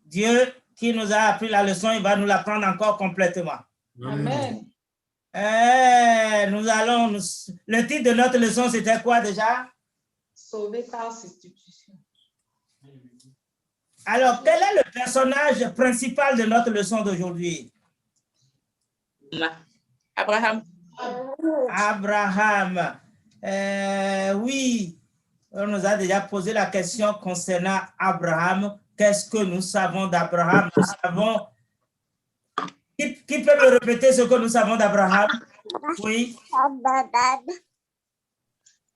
Dieu qui nous a appris la leçon, il va nous l'apprendre encore complètement. Amen. Le titre de notre leçon, c'était quoi déjà? Sauvé par substitution. Alors, quel est le personnage principal de notre leçon d'aujourd'hui? Abraham. Abraham. Oui, on nous a déjà posé la question concernant Abraham. Qu'est-ce que nous savons d'Abraham? Nous savons. Qui peut me répéter ce que nous savons d'Abraham? Oui.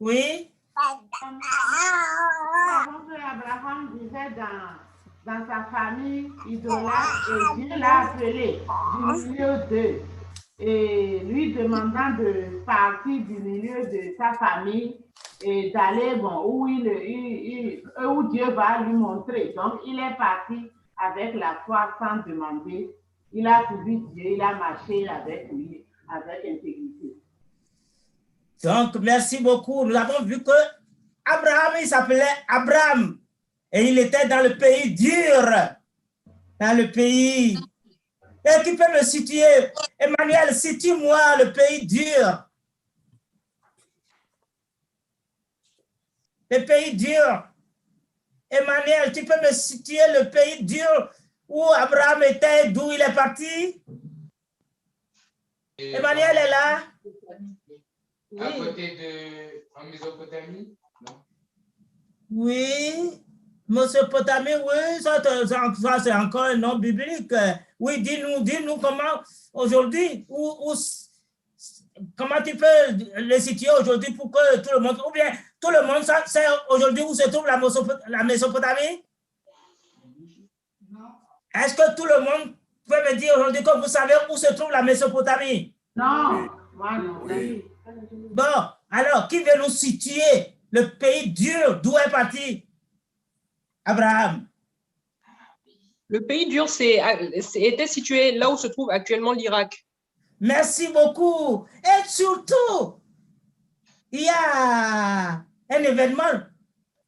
Oui. Abraham vivait dans sa famille idolâtre et Dieu l'a appelé du milieu d'eux. Et lui demandant de partir du milieu de sa famille et d'aller où Dieu va lui montrer. Donc, il est parti avec la foi sans demander. Il a suivi Dieu, il a marché avec lui, avec intégrité. Donc, merci beaucoup. Nous avons vu que Abraham, il s'appelait Abraham. Et il était dans le pays dur. Dans le pays. Et qui peut me situer? Emmanuel, situe-moi le pays dur. Le pays dur. Emmanuel, tu peux me situer le pays dur où Abraham était, d'où il est parti? Emmanuel est là? À côté en Mésopotamie, non? Oui, Mésopotamie, oui, ça c'est encore un nom biblique. Oui, dis-nous comment aujourd'hui, comment tu peux le situer aujourd'hui pour que tout le monde, ou bien tout le monde sait aujourd'hui où se trouve la Mésopotamie? Est-ce que tout le monde peut me dire aujourd'hui que vous savez où se trouve la Mésopotamie? Non, moi non. Oui. Bon, alors, qui veut nous situer le pays dur d'où est parti Abraham? Le pays dur était situé là où se trouve actuellement l'Irak. Merci beaucoup. Et surtout, il y a un événement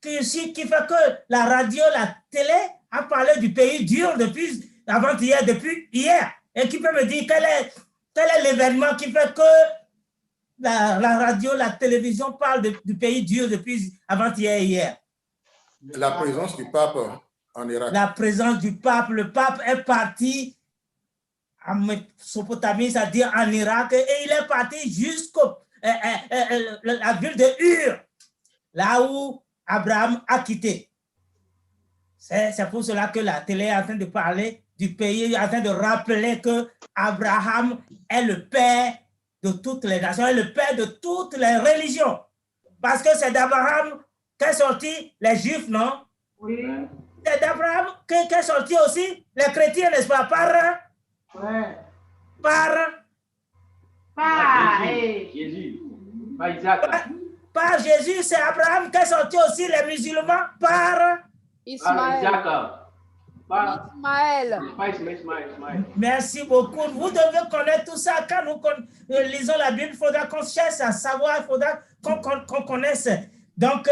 qui fait que la radio, la télé a parlé du pays dur depuis avant-hier, depuis hier. Et qui peut me dire quel est l'événement qui fait que la radio, la télévision parle du pays dur depuis avant-hier et hier? La présence du pape en Irak. La présence du pape. Le pape est parti en Mésopotamie, c'est-à-dire en Irak, et il est parti jusqu'à la ville de Ur, là où Abraham a quitté. C'est pour cela que la télé est en train de parler du pays, en train de rappeler que Abraham est le père de toutes les nations, est le père de toutes les religions. Parce que c'est d'Abraham qu'est sorti les Juifs, non? Oui. C'est d'Abraham qu'est sorti aussi les chrétiens, n'est-ce pas? Jésus. Pas Isaac. Par Jésus, c'est Abraham qu'est sorti aussi les musulmans par Ismaël. Ismaël. Merci beaucoup. Vous devez connaître tout ça. Quand nous lisons la Bible, il faudra qu'on cherche à savoir, il faudra qu'on connaisse. Donc,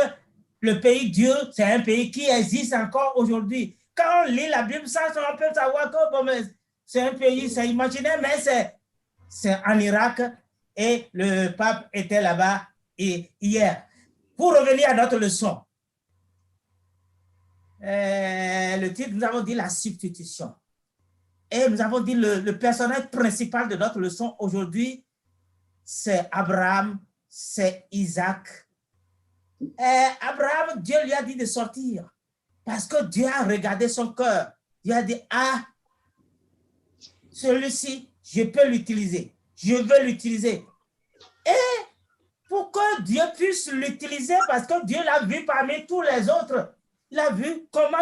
le pays Dieu, c'est un pays qui existe encore aujourd'hui. Quand on lit la Bible, ça, on peut savoir que bon, c'est un pays, c'est imaginaire, mais c'est en Irak et le pape était là-bas hier. Pour revenir à notre leçon, le titre, nous avons dit la substitution. Et nous avons dit le personnage principal de notre leçon aujourd'hui, c'est Abraham, c'est Isaac. Abraham, Dieu lui a dit de sortir parce que Dieu a regardé son cœur. Dieu a dit, ah, celui-ci, je peux l'utiliser. Je veux l'utiliser. Et pour que Dieu puisse l'utiliser, parce que Dieu l'a vu parmi tous les autres. Il a vu comment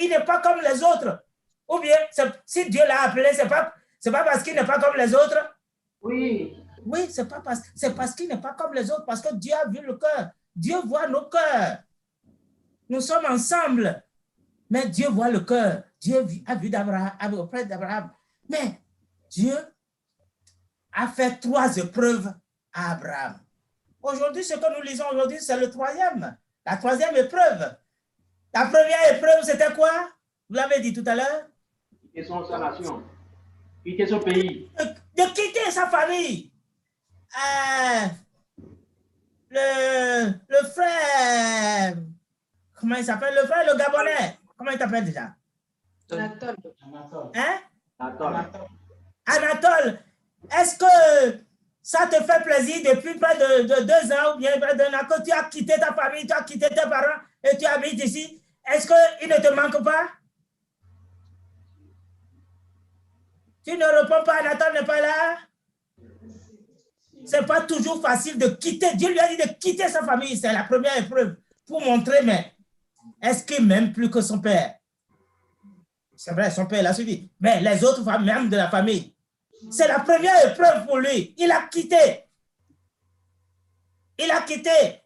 il n'est pas comme les autres. Ou bien, si Dieu l'a appelé, c'est pas parce qu'il n'est pas comme les autres. Oui. Oui, c'est parce qu'il n'est pas comme les autres, parce que Dieu a vu le cœur. Dieu voit nos cœurs. Nous sommes ensemble. Mais Dieu voit le cœur. Dieu a vu auprès d'Abraham. Mais Dieu a fait 3 épreuves à Abraham. Aujourd'hui, ce que nous lisons aujourd'hui, c'est la 3e épreuve. La première épreuve, c'était quoi? Vous l'avez dit tout à l'heure? Quitter sa nation. Quitter son pays. De quitter sa famille. Le frère, comment il s'appelle? Le frère, le Gabonais. Comment il t'appelle déjà? Anatole. Hein? Anatole. Anatole, est-ce que ça te fait plaisir depuis près de 2 ans ou bien près d'1 an que tu as quitté ta famille, tu as quitté tes parents et tu habites ici? Est-ce qu'il ne te manque pas? Tu ne réponds pas, Anatole n'est pas là? Ce n'est pas toujours facile de quitter. Dieu lui a dit de quitter sa famille. C'est la première épreuve pour montrer, mais est-ce qu'il m'aime plus que son père? C'est vrai, son père l'a suivi. Mais les autres femmes, même de la famille, c'est la première épreuve pour lui. Il a quitté. Il a quitté.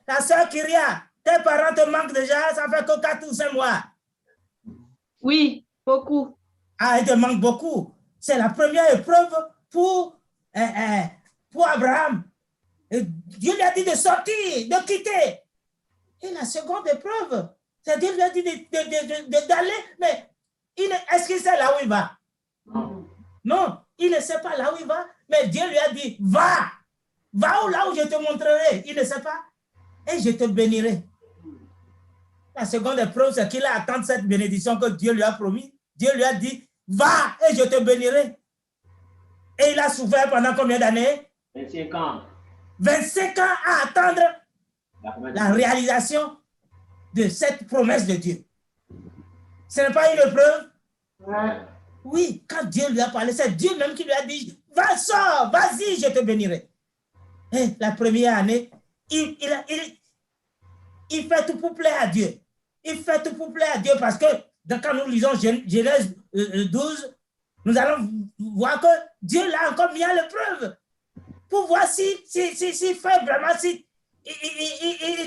La sœur Kyria, tes parents te manquent déjà, ça fait que 4 ou 5 mois. Oui, beaucoup. Ah, il te manque beaucoup. C'est la première épreuve pour Abraham. Et Dieu lui a dit de sortir, de quitter. Et la seconde épreuve, c'est Dieu lui a dit d'aller, mais est-ce qu'il sait là où il va? Non, il ne sait pas là où il va, mais Dieu lui a dit, va là où je te montrerai. Il ne sait pas, et je te bénirai. La seconde épreuve, c'est qu'il attend cette bénédiction que Dieu lui a promis. Dieu lui a dit, va et je te bénirai. Et il a souffert pendant combien d'années? 25 ans. 25 ans à attendre la réalisation de cette promesse de Dieu. Ce n'est pas une épreuve? Ouais. Oui, quand Dieu lui a parlé, c'est Dieu même qui lui a dit, va, sors, vas-y, je te bénirai. Et la première année, il fait tout pour plaire à Dieu. Il fait tout pour plaire à Dieu parce que quand nous lisons Genèse 12, nous allons voir que Dieu l'a encore mis à l'épreuve pour voir s'il fait vraiment, s'il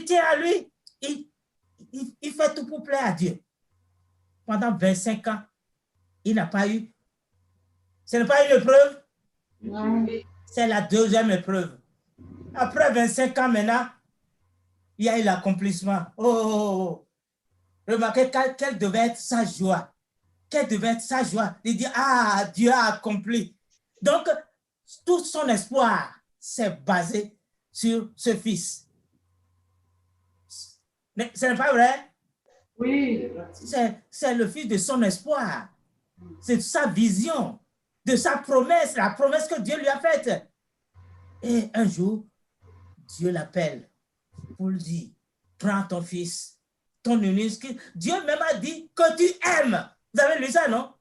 tient à lui. Il fait tout pour plaire à Dieu. Pendant 25 ans, il n'a pas eu. Ce n'est pas une épreuve? Ouais. C'est la deuxième épreuve. Après 25 ans maintenant, il y a eu l'accomplissement. Oh. Remarquez quelle devait être sa joie. Quelle devait être sa joie de dire, ah, Dieu a accompli. Donc, tout son espoir s'est basé sur ce fils. Ce n'est pas vrai? Oui. C'est le fils de son espoir. C'est sa vision, de sa promesse, la promesse que Dieu lui a faite. Et un jour, Dieu l'appelle pour lui dire, prends ton fils, ton unique. Dieu même a dit que tu aimes. Vous avez lu ça, non?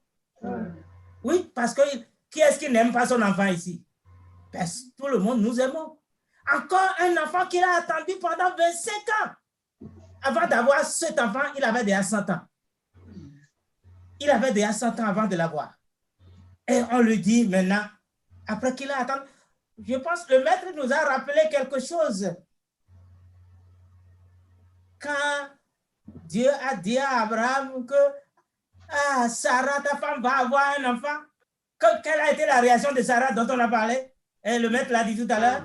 Oui, parce que qui est-ce qui n'aime pas son enfant ici? Parce que tout le monde, nous aimons. Encore un enfant qu'il a attendu pendant 25 ans. Avant d'avoir cet enfant, il avait déjà 100 ans. Il avait déjà 100 ans avant de l'avoir. Et on lui dit maintenant, après qu'il a attendu, je pense que le maître nous a rappelé quelque chose. Quand Dieu a dit à Abraham que Sarah, ta femme, va avoir un enfant, quelle a été la réaction de Sarah dont on a parlé? Et le maître l'a dit tout à l'heure.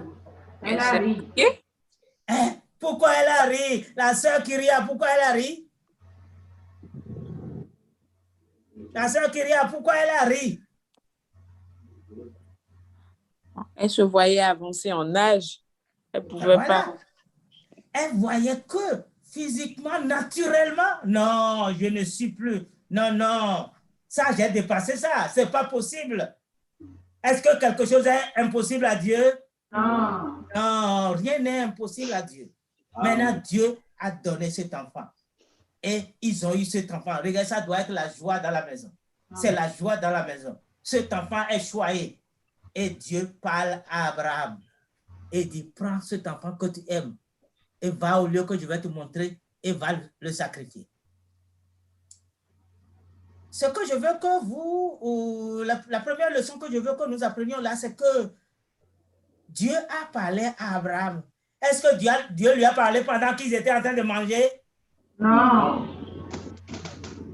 Elle a ri. Pourquoi elle a ri? La sœur Kyria, pourquoi elle a ri? La sœur Kyria, pourquoi elle a ri? Elle se voyait avancer en âge. Elle ne pouvait pas. Elle voyait que physiquement, naturellement, non, je ne suis plus. Non, non, ça, j'ai dépassé ça. Ce n'est pas possible. Est-ce que quelque chose est impossible à Dieu? Non. Non, rien n'est impossible à Dieu. Maintenant, Dieu a donné cet enfant. Et ils ont eu cet enfant. Regarde, ça doit être la joie dans la maison. C'est la joie dans la maison. Cet enfant est choyé. Et Dieu parle à Abraham et dit, prends cet enfant que tu aimes et va au lieu que je vais te montrer et va le sacrifier. Ce que je veux que vous, la première leçon que je veux que nous apprenions là, c'est que Dieu a parlé à Abraham. Est-ce que Dieu lui a parlé pendant qu'ils étaient en train de manger? Non.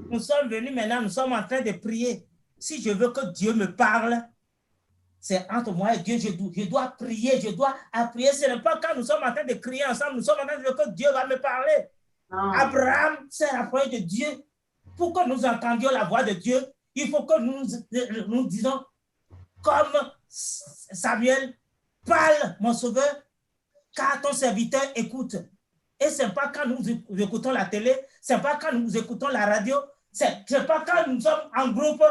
Nous sommes venus maintenant, nous sommes en train de prier. Si je veux que Dieu me parle, c'est entre moi et Dieu, je dois prier, je dois prier. Ce n'est pas quand nous sommes en train de crier ensemble, nous sommes en train de dire que Dieu va me parler. Non. Abraham s'est rapproché de Dieu. Pour que nous entendions la voix de Dieu, il faut que nous disons comme Samuel, parle, mon sauveur, car ton serviteur écoute. Et ce n'est pas quand nous écoutons la télé, ce n'est pas quand nous écoutons la radio, ce n'est pas quand nous sommes en groupe,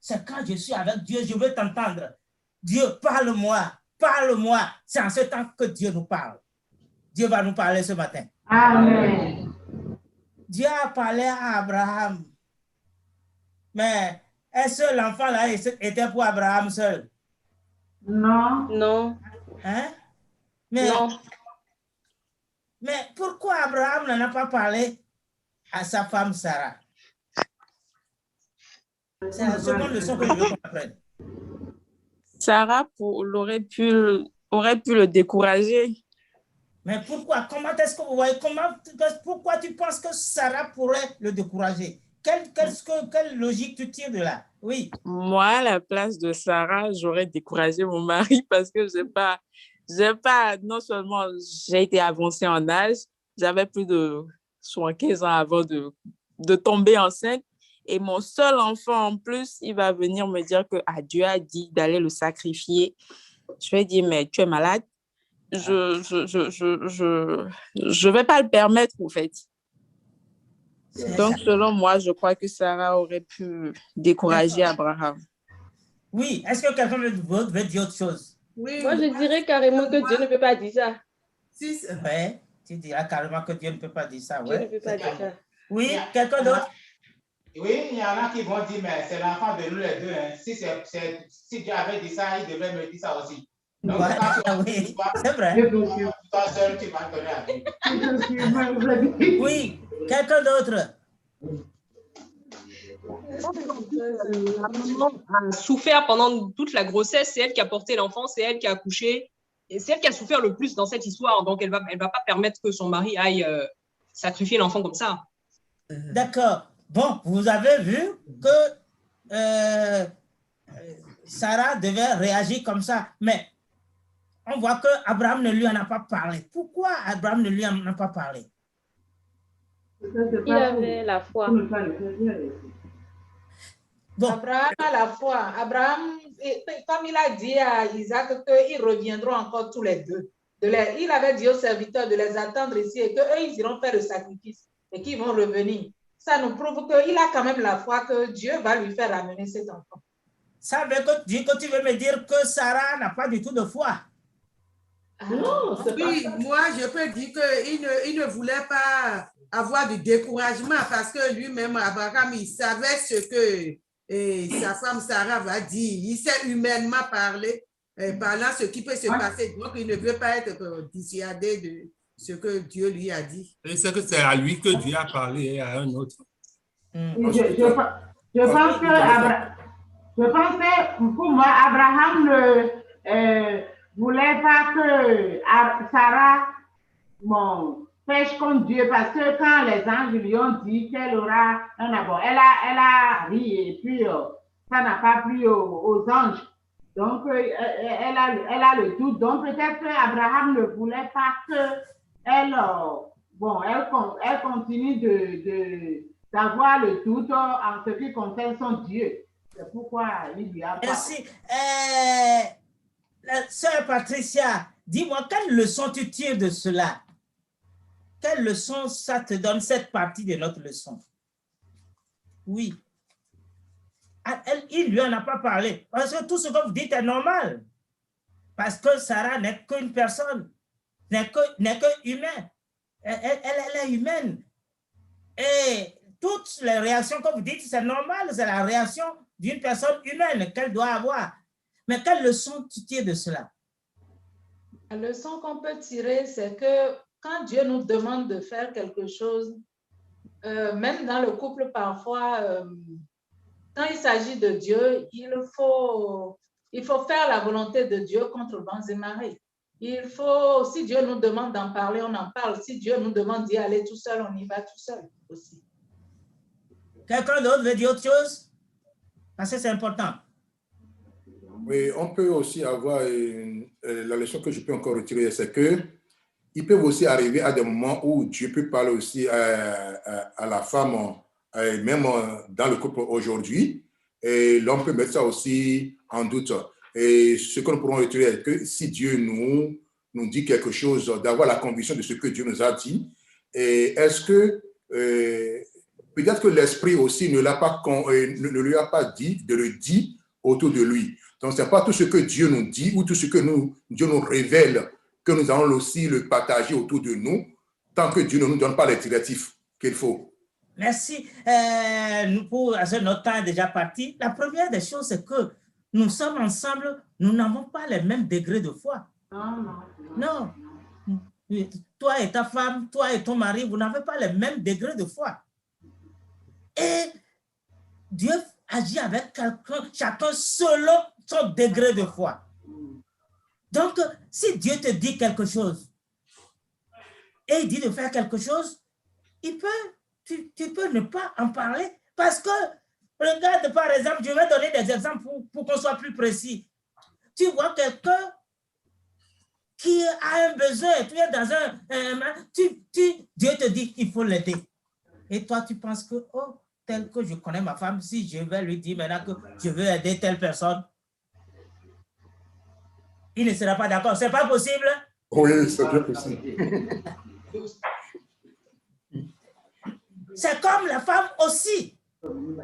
c'est quand je suis avec Dieu, je veux t'entendre. Dieu, parle-moi, parle-moi. C'est en ce temps que Dieu nous parle. Dieu va nous parler ce matin. Amen. Dieu a parlé à Abraham. Mais est-ce que l'enfant là était pour Abraham seul? Non. Non. Hein? Non. Mais pourquoi Abraham n'en a pas parlé à sa femme Sarah? C'est la seconde leçon que je veux qu'on apprenne. Sarah aurait pu le décourager. Mais pourquoi? Comment est-ce que vous voyez? Pourquoi tu penses que Sarah pourrait le décourager? Quelle logique tu tires de là? Oui. Moi, à la place de Sarah, j'aurais découragé mon mari parce que non seulement j'ai été avancée en âge, j'avais plus de 75 ans avant de tomber enceinte. Et mon seul enfant en plus, il va venir me dire que Dieu a dit d'aller le sacrifier. Je vais dire, mais tu es malade? Je vais pas le permettre, en fait. Donc, selon moi, je crois que Sarah aurait pu décourager Abraham. Oui, est-ce que quelqu'un veut dire autre chose? Oui. Moi, je dirais carrément que Dieu ne peut pas dire ça. Oui, tu diras carrément que Dieu ne peut pas dire ça. Dieu ne peut pas dire ça. Oui, quelqu'un d'autre? Oui, il y en a qui vont dire, mais c'est l'enfant de nous les deux. Hein. Si Dieu avait dit ça, il devrait me dire ça aussi. Donc, oui, c'est vrai. Toi seul, tu vas donner à Dieu. Oui, quelqu'un d'autre? La maman a souffert pendant toute la grossesse, c'est elle qui a porté l'enfant, c'est elle qui a accouché, et c'est elle qui a souffert le plus dans cette histoire. Donc, elle va pas permettre que son mari aille sacrifier l'enfant comme ça. D'accord. Bon, vous avez vu que Sarah devait réagir comme ça, mais on voit que Abraham ne lui en a pas parlé. Pourquoi Abraham ne lui en a pas parlé? Il avait la foi. Bon. Abraham a la foi. Abraham, comme il a dit à Isaac qu'ils reviendront encore tous les deux. Il avait dit aux serviteurs de les attendre ici et qu'eux, ils iront faire le sacrifice et qu'ils vont revenir. Ça nous prouve qu'il a quand même la foi que Dieu va lui faire ramener cet enfant. Ça veut dire que tu veux me dire que Sarah n'a pas du tout de foi? Non, oui, moi, je peux dire qu'il ne voulait pas avoir du découragement parce que lui-même, Abraham, il savait ce que sa femme Sarah va dire. Il sait humainement parler, parlant ce qui peut se passer. Donc, il ne veut pas être dissuadé de ce que Dieu lui a dit. Et c'est que c'est à lui que Dieu a parlé et à un autre. Je pense que pour moi, Abraham ne voulait pas que Sarah pêche contre Dieu parce que quand les anges lui ont dit qu'elle aura un avortement, elle a ri et puis ça n'a pas plu aux anges. Donc, elle a le doute. Donc, peut-être qu'Abraham ne voulait pas qu'elle elle continue d'avoir le doute en ce qui concerne son Dieu. C'est pourquoi il lui a parlé. Merci. Sœur Patricia, dis-moi, quelle leçon tu tires de cela? Quelle leçon ça te donne, cette partie de notre leçon? Oui. Il lui en a pas parlé. Parce que tout ce que vous dites est normal. Parce que Sarah n'est qu'une personne, n'est que humaine. Elle est humaine. Et toutes les réactions que vous dites, c'est normal. C'est la réaction d'une personne humaine qu'elle doit avoir. Mais quelle leçon tu tires de cela? La leçon qu'on peut tirer, c'est que quand Dieu nous demande de faire quelque chose, même dans le couple parfois, quand il s'agit de Dieu, il faut faire la volonté de Dieu contre vents et marées. Si Dieu nous demande d'en parler, on en parle. Si Dieu nous demande d'y aller tout seul, on y va tout seul aussi. Quelqu'un d'autre veut dire autre chose? Parce que c'est important. Oui, on peut aussi avoir la leçon que je peux encore retirer, c'est que il peut aussi arriver à des moments où Dieu peut parler aussi à la femme, même dans le couple aujourd'hui, et l'homme peut mettre ça aussi en doute. Et ce que nous pourrons retenir est que si Dieu nous dit quelque chose, d'avoir la conviction de ce que Dieu nous a dit, et est-ce que peut-être que l'Esprit aussi ne lui a pas dit de le dire autour de lui. Donc, ce n'est pas tout ce que Dieu nous dit ou tout ce que Dieu nous révèle que nous allons aussi le partager autour de nous, tant que Dieu ne nous donne pas les directives qu'il faut. Merci. Notre temps est déjà parti. La première des choses, c'est que nous sommes ensemble, nous n'avons pas les mêmes degrés de foi. Non. Toi et ta femme, toi et ton mari, vous n'avez pas les mêmes degrés de foi. Et Dieu agit avec chacun selon son degré de foi. Donc, si Dieu te dit quelque chose et il dit de faire quelque chose, tu peux ne pas en parler parce que, regarde par exemple, je vais donner des exemples pour qu'on soit plus précis. Tu vois quelqu'un qui a un besoin, tu es dans Dieu te dit qu'il faut l'aider. Et toi, tu penses que, oh, tel que je connais ma femme, si je vais lui dire maintenant que je veux aider telle personne, il ne sera pas d'accord. C'est pas possible? Oui, c'est bien possible. C'est comme la femme aussi.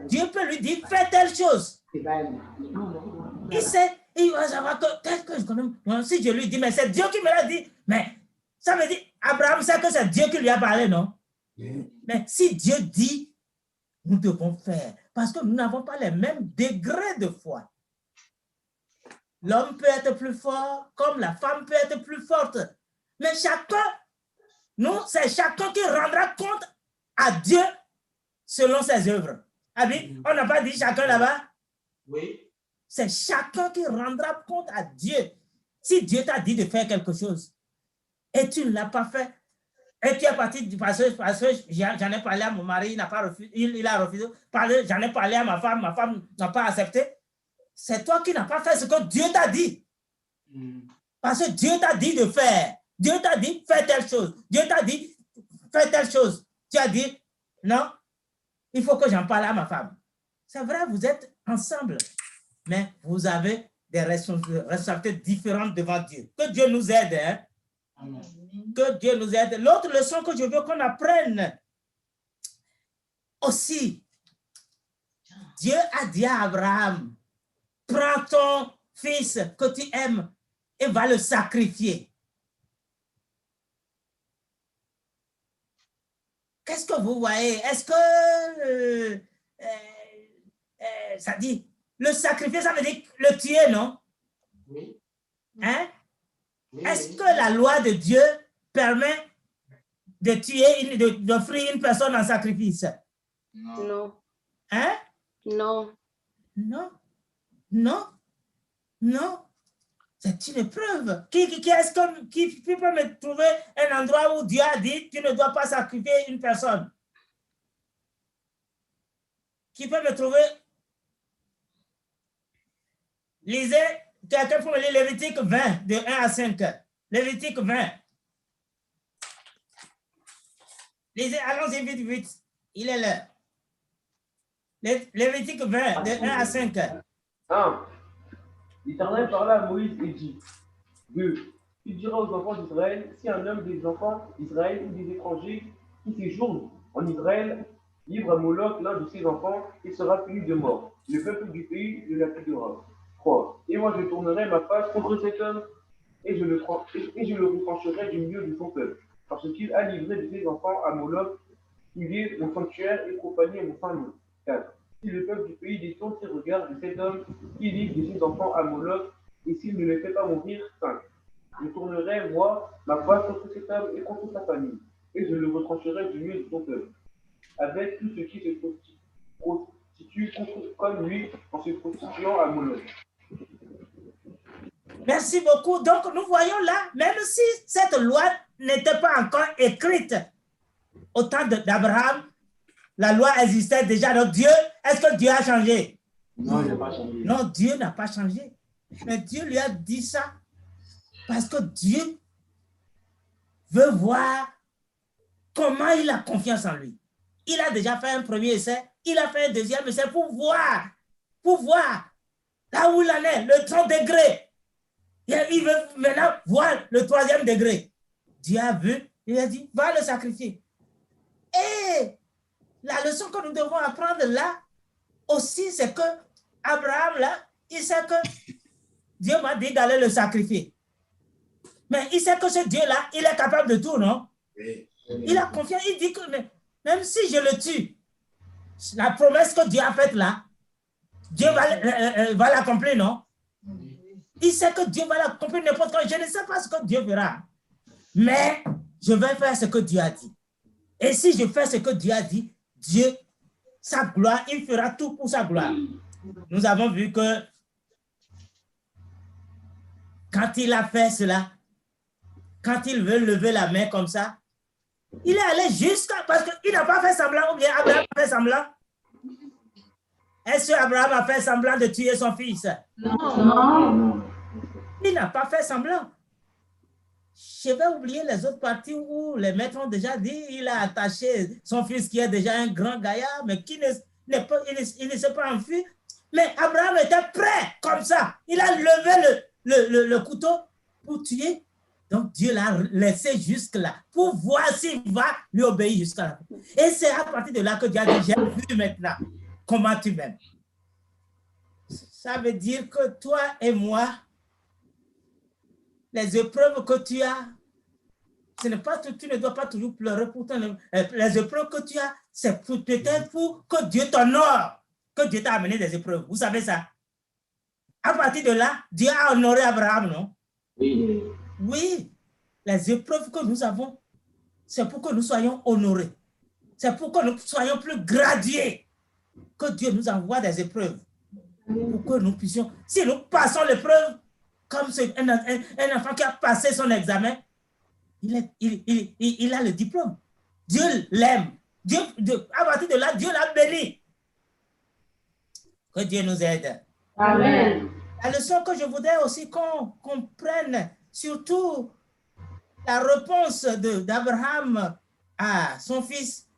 Dieu peut lui dire, fais telle chose. Il sait, il va savoir que tel que je connais. Si je lui dis, mais c'est Dieu qui me l'a dit, mais ça veut dire, Abraham sait que c'est Dieu qui lui a parlé, non? Mais si Dieu dit, nous devons faire, parce que nous n'avons pas les mêmes degrés de foi. L'homme peut être plus fort, comme la femme peut être plus forte. Mais chacun, nous, c'est chacun qui rendra compte à Dieu selon ses œuvres. Abi, on n'a pas dit chacun là-bas? Oui. C'est chacun qui rendra compte à Dieu. Si Dieu t'a dit de faire quelque chose et tu ne l'as pas fait, et tu es parti parce que j'en ai parlé à mon mari, il n'a pas refusé, il a refusé. J'en ai parlé à ma femme n'a pas accepté. C'est toi qui n'as pas fait ce que Dieu t'a dit. Parce que Dieu t'a dit de faire. Dieu t'a dit, fais telle chose. Dieu t'a dit, fais telle chose. Tu as dit, non, il faut que j'en parle à ma femme. C'est vrai, vous êtes ensemble, mais vous avez des responsabilités différentes devant Dieu. Que Dieu nous aide. Hein? Amen. Que Dieu nous aide. L'autre leçon que je veux qu'on apprenne aussi, Dieu a dit à Abraham, prends ton fils que tu aimes et va le sacrifier. Qu'est-ce que vous voyez? Est-ce que ça dit, le sacrifier, ça veut dire le tuer, non? Oui. Hein? Oui. Est-ce que la loi de Dieu permet de tuer, d'offrir une personne en sacrifice? Non. Hein? Non. Non. Non. Non. C'est une preuve. Qui peut me trouver un endroit où Dieu a dit tu ne dois pas sacrifier une personne? Qui peut me trouver? Lisez, quelqu'un peut me lire Lévitique 20, de 1 à 5. Lévitique 20. Lisez, allons-y vite, vite. Il est l'heure. Lévitique 20, de 1 à 5. 1. L'Éternel parla à Moïse et dit, 2. Tu diras aux enfants d'Israël, si un homme des enfants d'Israël ou des étrangers qui séjournent en Israël livre à Moloch l'un de ses enfants, il sera puni de mort. Le peuple du pays le lapidera. 3. Et moi je tournerai ma face contre cet homme et je le retrancherai du milieu de son peuple, parce qu'il a livré de ses enfants à Moloch, tué mon sanctuaire et profané mon saint nom. 4. Si le peuple du pays détourne ses regards de cet homme qui livre de ses enfants à Moloch, et s'il ne les fait pas mourir, 5. Je tournerai, moi, ma face contre cet homme et contre sa famille, et je le retrancherai du milieu de son peuple, avec tout ce qui se prostitue comme lui en se prostituant à Moloch. Merci beaucoup. Donc, nous voyons là, même si cette loi n'était pas encore écrite au temps d'Abraham, la loi existait déjà. Donc, Dieu, est-ce que Dieu a changé? Non, il n'a pas changé. Non, Dieu n'a pas changé. Mais Dieu lui a dit ça parce que Dieu veut voir comment il a confiance en lui. Il a déjà fait un premier essai, il a fait un deuxième essai pour voir là où il en est, le 30 degrés. Il veut maintenant voir le 3e degré. Dieu a vu, il a dit, va le sacrifier. Et la leçon que nous devons apprendre là aussi, c'est que Abraham, là, il sait que Dieu m'a dit d'aller le sacrifier. Mais il sait que ce Dieu-là, il est capable de tout, non? Oui. Il a confiance, il dit que même si je le tue, la promesse que Dieu a faite là, Dieu va l'accomplir, non? Il sait que Dieu va l'accomplir n'importe quand. Je ne sais pas ce que Dieu fera, mais je vais faire ce que Dieu a dit. Et si je fais ce que Dieu a dit, Dieu, sa gloire, il fera tout pour sa gloire. Nous avons vu que quand il a fait cela, quand il veut lever la main comme ça, il est allé jusqu'à... Parce qu'il n'a pas fait semblant, ou bien Abraham a fait semblant. Est-ce que Abraham a fait semblant de tuer son fils? Non. Il n'a pas fait semblant. Je vais oublier les autres parties où les maîtres ont déjà dit il a attaché son fils qui est déjà un grand gaillard, mais qui ne s'est pas enfui. Mais Abraham était prêt comme ça. Il a levé le couteau pour tuer. Donc Dieu l'a laissé jusque-là pour voir s'il va lui obéir jusqu'à là. Et c'est à partir de là que Dieu a dit, j'ai vu maintenant comment tu m'aimes. Ça veut dire que toi et moi, les épreuves que tu as, ce n'est pas, tu ne dois pas toujours pleurer pour ton... Les épreuves que tu as, c'est peut-être pour que Dieu t'honore, que Dieu t'a amené des épreuves. Vous savez ça? À partir de là, Dieu a honoré Abraham, non? Oui. Oui, les épreuves que nous avons, c'est pour que nous soyons honorés. C'est pour que nous soyons plus gradués. Que Dieu nous envoie des épreuves. Pour que nous puissions, si nous passons l'épreuve, comme un enfant qui a passé son examen, il a le diplôme. Dieu l'aime. À partir de là, Dieu l'a béni. Que Dieu nous aide. Amen. La leçon que je voudrais aussi qu'on comprenne, surtout la réponse d'Abraham à son fils,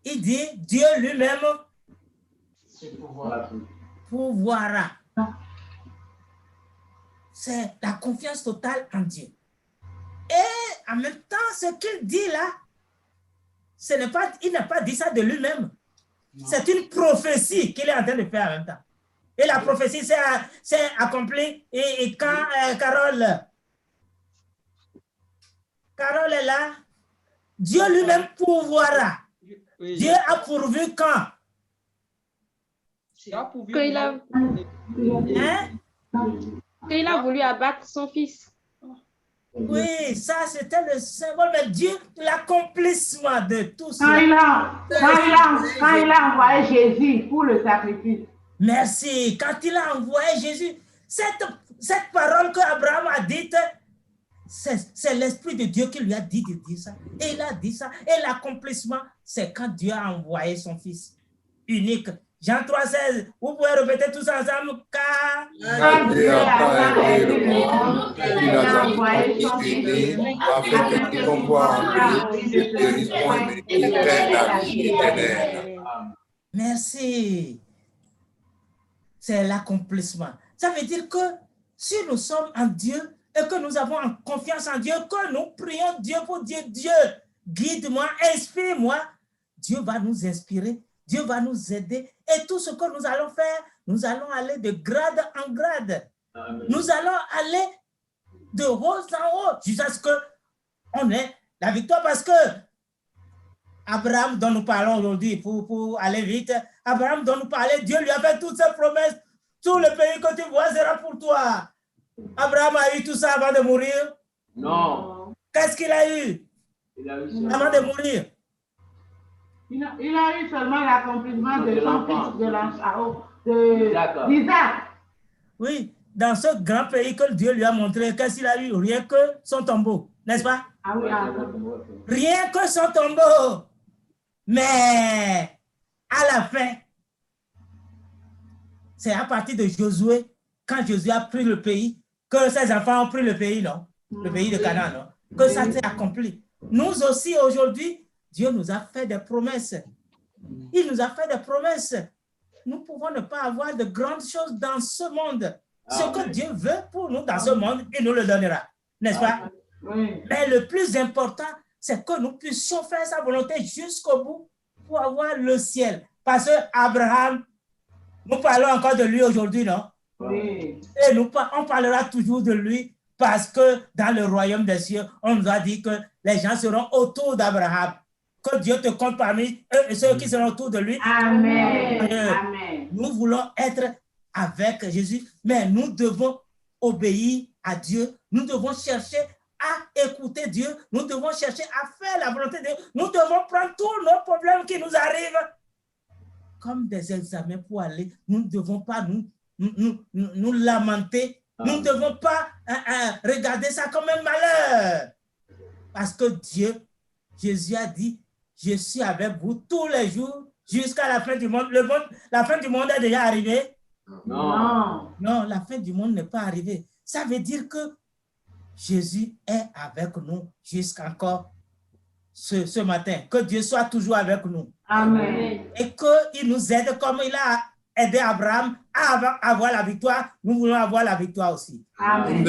il dit, Dieu lui-même pourvoira. C'est la confiance totale en Dieu. Et en même temps, ce qu'il dit là, il n'a pas dit ça de lui-même. C'est une prophétie qu'il est en train de faire en même temps. Et la prophétie s'est accomplie. Et quand Carole est là, Dieu lui-même pourvoira. Dieu a pourvu quand? Qu'il a voulu abattre son fils. Oui, ça c'était le symbole, mais Dieu, l'accomplissement de tout ça. Quand il a envoyé Jésus pour le sacrifice. Merci. Quand il a envoyé Jésus, cette parole que Abraham a dite, c'est l'Esprit de Dieu qui lui a dit de dire ça. Et il a dit ça. Et l'accomplissement, c'est quand Dieu a envoyé son Fils unique. Jean 3,16, vous pouvez répéter tous ensemble, car Dieu a envoyé son Fils afin que quiconque croit en lui ne périsse point, mais qu'il ait la vie éternelle. Merci. C'est l'accomplissement. Ça veut dire que si nous sommes en Dieu et que nous avons confiance en Dieu, que nous prions Dieu pour dire, Dieu, guide-moi, inspire-moi, Dieu va nous inspirer, Dieu va nous aider. Et tout ce que nous allons faire, nous allons aller de grade en grade. Amen. Nous allons aller de haut en haut jusqu'à ce qu'on ait la victoire. Parce que Abraham, dont nous parlons aujourd'hui, pour aller vite, Abraham, dont nous parlons, Dieu lui a fait toutes ses promesses. Tout le pays que tu vois sera pour toi. Abraham a eu tout ça avant de mourir? Non. Qu'est-ce qu'il a eu? Il a eu ça avant de mourir? Il a eu seulement l'accomplissement de son fils, d'Isaac. Oui, dans ce grand pays que Dieu lui a montré, qu'est-ce qu'il a eu? Rien que son tombeau, n'est-ce pas? Ah oui, rien que son tombeau. Mais à la fin, c'est à partir de Josué, quand Josué a pris le pays, que ses enfants ont pris le pays, non? Le pays de Canaan, non? que ça s'est accompli. Nous aussi, aujourd'hui, Dieu nous a fait des promesses. Il nous a fait des promesses. Nous pouvons ne pas avoir de grandes choses dans ce monde. Ce que Dieu veut pour nous dans ce monde, il nous le donnera. N'est-ce pas? Mais le plus important, c'est que nous puissions faire sa volonté jusqu'au bout pour avoir le ciel. Parce que Abraham, nous parlons encore de lui aujourd'hui, non? Oui. Et on parlera toujours de lui parce que dans le royaume des cieux, on nous a dit que les gens seront autour d'Abraham. Que Dieu te compte parmi eux et ceux qui seront autour de lui. Amen. Amen. Nous voulons être avec Jésus, mais nous devons obéir à Dieu. Nous devons chercher à écouter Dieu. Nous devons chercher à faire la volonté de Dieu. Nous devons prendre tous nos problèmes qui nous arrivent comme des examens pour aller. Nous ne devons pas nous lamenter. Nous ne devons pas regarder ça comme un malheur. Parce que Dieu, Jésus a dit, je suis avec vous tous les jours jusqu'à la fin du monde. La fin du monde est déjà arrivée? Non. Non, la fin du monde n'est pas arrivée. Ça veut dire que Jésus est avec nous jusqu'encore ce matin. Que Dieu soit toujours avec nous. Amen. Et qu'il nous aide comme il a aidé Abraham à avoir la victoire. Nous voulons avoir la victoire aussi. Amen.